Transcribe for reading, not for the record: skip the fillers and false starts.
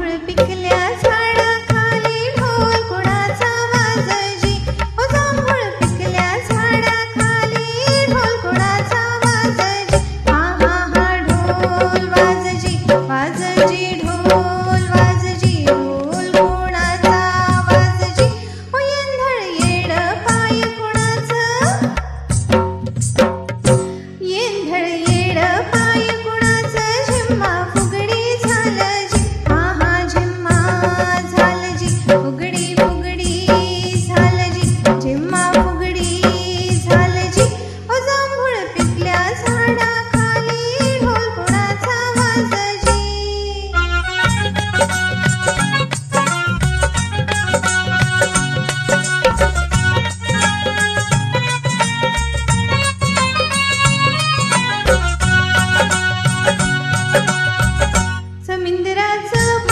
जांभूळ पिकल्या झाडाखाली ढोल कुणाचा वाजजी. ओ जांभूळ पिकल्या झाडाखाली ढोल कुणाचा वाजजी. हा हा हा ढोल वाजजी वाजजी ढोल वाजजी. ढोल कुणाचा वाजजी. ओ येंधळ येड पाय कुणाचं. येंधळ येड पाय कुणाचं. झिम्मा फुगडी झालं जी. हा हा झिम्मा झालं जी. फुगडी फुगडी झालं जी. झिम्मा फुगडी झालं जी. ओ जांभूळ पिकल्या झाडाखाली ढोल कुणाचा वाजजी. समिंदराचं